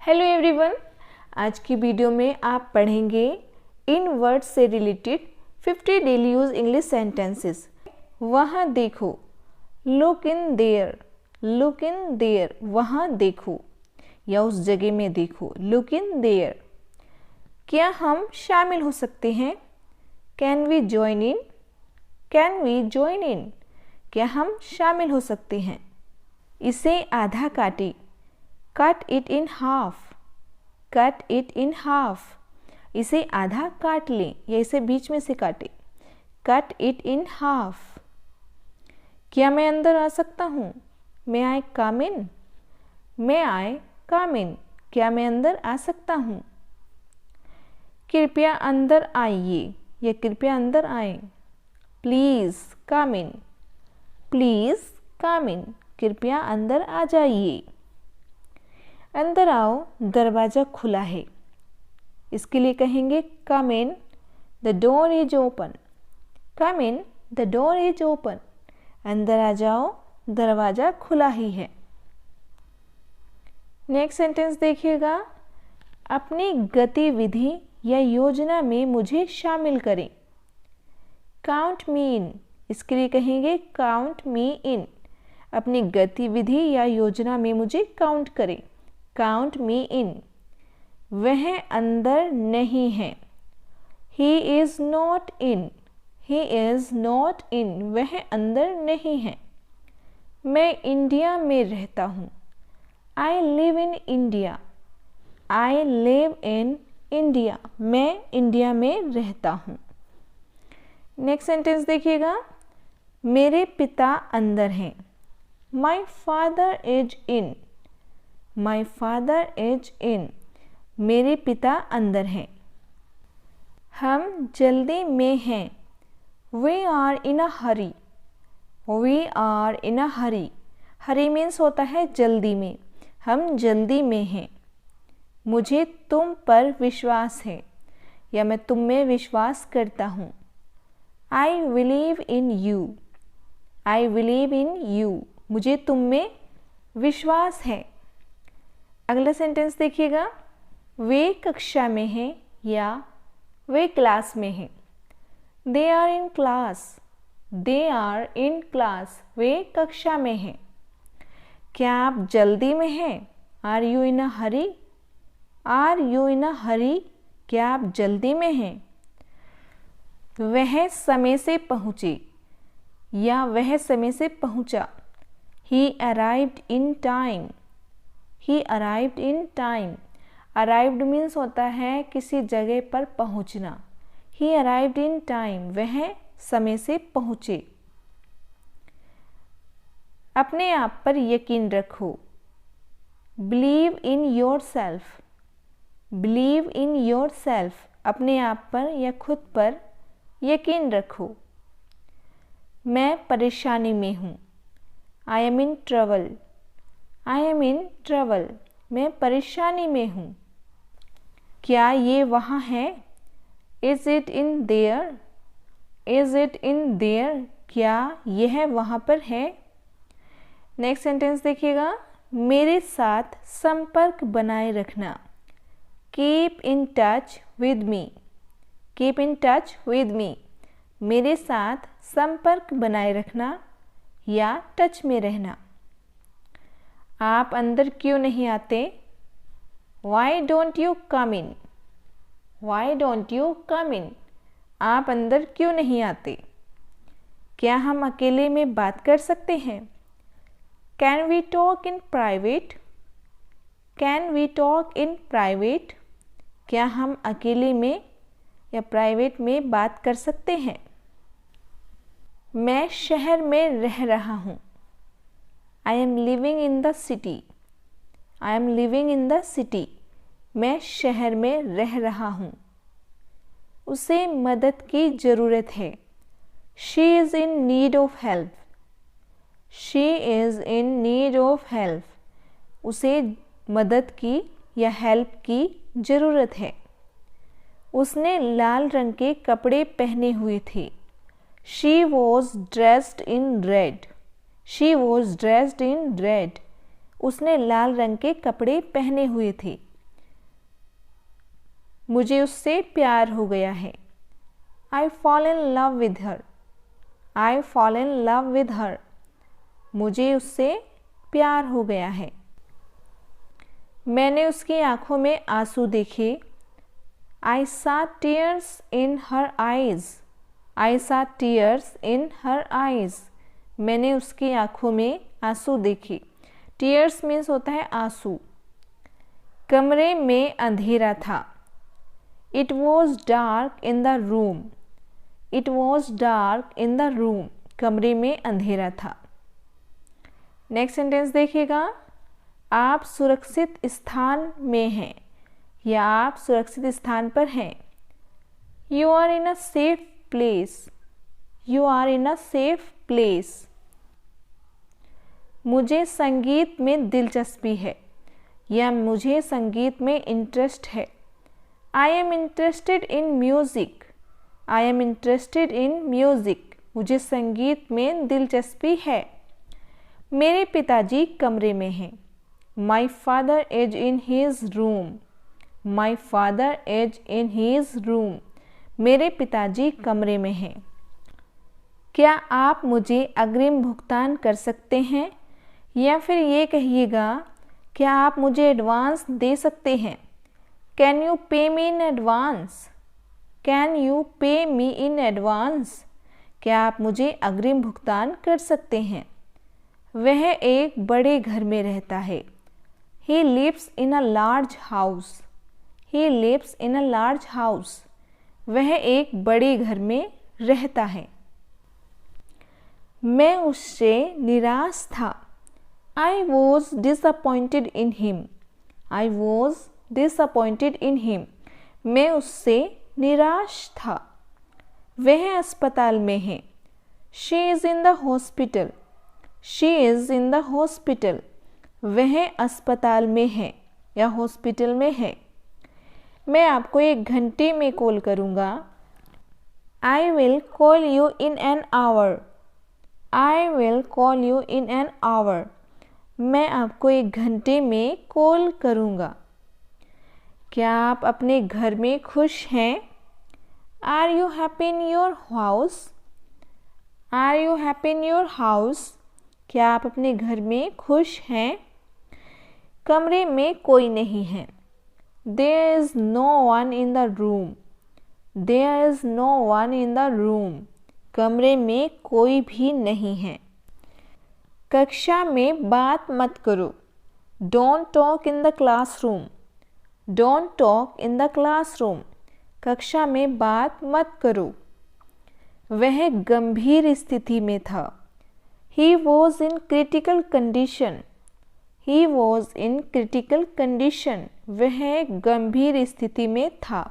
Hello everyone, आज की video में आप पढ़ेंगे इन वर्ड्स से related 50 daily use English sentences. वहाँ देखो, look in their, look in their, वहाँ देखो या उस जगह में देखो, लुक इन देयर। क्या हम शामिल हो सकते हैं? Can we join in, can we join in, क्या हम शामिल हो सकते हैं? इसे आधा काटे, cut it in half, cut it in half, इसे आधा काट लें या इसे बीच में से काटें, कट इट इन हाफ। क्या मैं अंदर आ सकता हूँ? मे आई कम इन, मे आई कम इन, क्या मैं अंदर आ सकता हूँ? कृपया अंदर आइए या कृपया अंदर आए, प्लीज़ कम इन, प्लीज़ कम इन, कृपया अंदर आ जाइए। अंदर आओ, दरवाज़ा खुला है, इसके लिए कहेंगे come in, the door is open, come in, the door is open, अंदर आ जाओ, दरवाज़ा खुला ही है। नेक्स्ट सेंटेंस देखिएगा, अपनी गतिविधि या योजना में मुझे शामिल करें। काउंट मी इन, इसके लिए कहेंगे काउंट मी इन, अपनी गतिविधि या योजना में मुझे काउंट करें, काउंट मी इन। वह अंदर नहीं है, he is not in, he is not in, वह अंदर नहीं है। मैं इंडिया में रहता हूँ, I live in India, I live in India, मैं इंडिया में रहता हूँ। नेक्स्ट सेंटेंस देखिएगा, मेरे पिता अंदर हैं, my father is in, my father is in, मेरे पिता अंदर हैं। हम जल्दी में हैं, we are in a hurry, we are in a hurry, hurry means होता है जल्दी में, हम जल्दी में हैं। मुझे तुम पर विश्वास है या मैं तुम में विश्वास करता हूँ, I believe in you, I believe in you, मुझे तुम में विश्वास है। अगला सेंटेंस देखिएगा, वे कक्षा में हैं या वे क्लास में हैं, they are in class, they are in class, वे कक्षा में हैं। क्या आप जल्दी में हैं? Are you in a hurry, are you in a hurry, क्या आप जल्दी में हैं? वह समय से पहुँचे या वह समय से पहुँचा, ही arrived in time, he arrived in time, arrived means होता है किसी जगह पर पहुंचना, ही अराइव्ड इन टाइम, वह समय से पहुंचे। अपने आप पर यकीन रखो, believe in your self, believe in your self, अपने आप पर या खुद पर यकीन रखो। मैं परेशानी में हूँ, I am in trouble, I am in trouble, मैं परेशानी में हूँ। क्या ये वहाँ है? Is it in their, is it in their, क्या यह वहाँ पर है? नेक्स्ट सेंटेंस देखिएगा, मेरे साथ संपर्क बनाए रखना, keep in touch with me, keep in touch with me, मेरे साथ संपर्क बनाए रखना या टच में रहना। आप अंदर क्यों नहीं आते? Why don't you come in, why don't you come in, आप अंदर क्यों नहीं आते? क्या हम अकेले में बात कर सकते हैं? Can we talk in private, can we talk in private, क्या हम अकेले में या प्राइवेट में बात कर सकते हैं? मैं शहर में रह रहा हूँ, I am living in the city, I am living in the city, मैं शहर में रह रहा हूँ। उसे मदद की ज़रूरत है, she is in need of help, she is in need of help, उसे मदद की या हेल्प की ज़रूरत है। उसने लाल रंग के कपड़े पहने हुए थे, she was dressed in red, she was dressed in red, उसने लाल रंग के कपड़े पहने हुए थे, मुझे उससे प्यार हो गया है। I fall in love with her. I fall in love with her. मुझे उससे प्यार हो गया है। मैंने उसकी आँखों में आंसू देखे। I saw tears in her eyes. I saw tears in her eyes. मैंने उसकी आँखों में आंसू देखे। Tears means होता है आंसू। कमरे में अंधेरा था। It was dark in the room. It was dark in the room. कमरे में अंधेरा था। नेक्स्ट सेंटेंस देखिएगा। आप सुरक्षित स्थान में हैं या आप सुरक्षित स्थान पर हैं। You are in a safe place. You are in a safe place. मुझे संगीत में दिलचस्पी है या मुझे संगीत में इंटरेस्ट है। I am interested in music. I am interested in music. मुझे संगीत में दिलचस्पी है। मेरे पिताजी कमरे में हैं। My father is in his room. My father is in his room. मेरे पिताजी कमरे में हैं। क्या आप मुझे अग्रिम भुगतान कर सकते हैं या फिर ये कहिएगा क्या आप मुझे एडवांस दे सकते हैं। Can you pay me in advance? Can you pay me in advance? क्या आप मुझे अग्रिम भुगतान कर सकते हैं। वह एक बड़े घर में रहता है। He lives in a large house. He lives in a large house. वह एक बड़े घर में रहता है। मैं उससे निराश था। I was disappointed in him. I was disappointed in him. मैं उससे निराश था। वह अस्पताल में है। She is in the hospital. She is in the hospital. वह अस्पताल में है या हॉस्पिटल में है। मैं आपको 1 घंटे में कॉल करूँगा। I will call you in an hour. I will call you in an hour. मैं आपको 1 घंटे में कॉल करूँगा। क्या आप अपने घर में खुश हैं? Are you happy in your house? Are you happy in your house? क्या आप अपने घर में खुश हैं? कमरे में कोई नहीं है। There is no one in the room. There is no one in the room. कमरे में कोई भी नहीं है। कक्षा में बात मत करो। Don't talk in the classroom. Don't talk in the classroom. कक्षा में बात मत करो। वह गंभीर स्थिति में था। He was in critical condition. He was in critical condition. वह गंभीर स्थिति में था।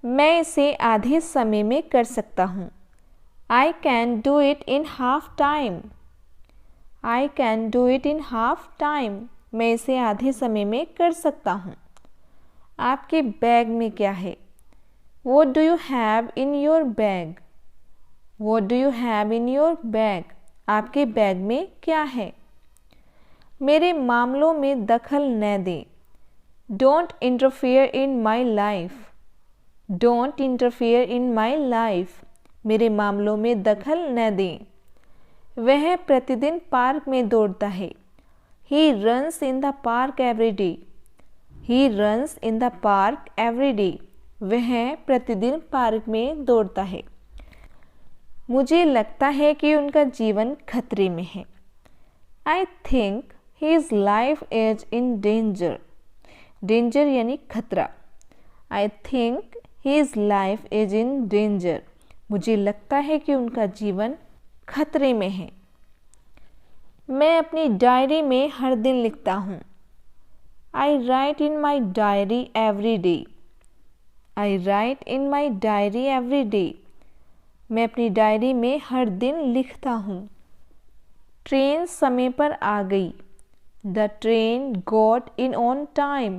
मैं इसे आधे समय में कर सकता हूँ। I can do it in half time. I can do it in half time. मैं इसे आधे समय में कर सकता हूँ। आपके बैग में क्या है? What do you have in your bag? What do you have in your bag? आपके बैग में क्या है? मेरे मामलों में दखल न दें। Don't interfere in my life. Don't interfere in my life. मेरे मामलों में दखल न दें। वह प्रतिदिन पार्क में दौड़ता है। He runs in the park every day. He runs in the park every day. वह प्रतिदिन पार्क में दौड़ता है। मुझे लगता है कि उनका जीवन खतरे में है। I think his life is in danger. Danger यानी खतरा। I think his life is in danger. मुझे लगता है कि उनका जीवन खतरे में है। मैं अपनी डायरी में हर दिन लिखता हूँ। I write in my diary every day. I write in my diary every day. मैं अपनी डायरी में हर दिन लिखता हूँ। ट्रेन समय पर आ गई। The train got in on time.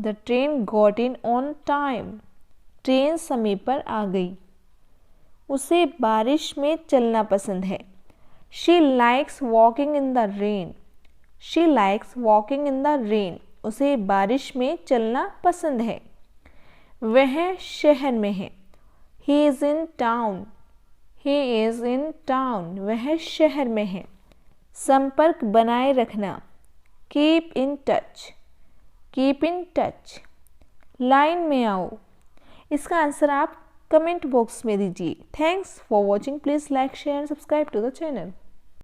The train got in on time. Train समय पर आ गई। उसे बारिश में चलना पसंद है। She likes walking in the rain. She likes walking in the rain. उसे बारिश में चलना पसंद है। वह शहर में है। He is in town. He is in town. वह शहर में है। संपर्क बनाए रखना। Keep in touch. Keep in touch. Line में आओ। इसका आंसर आप कमेंट बॉक्स में दीजिए। Thanks for watching. Please like share and subscribe to the channel.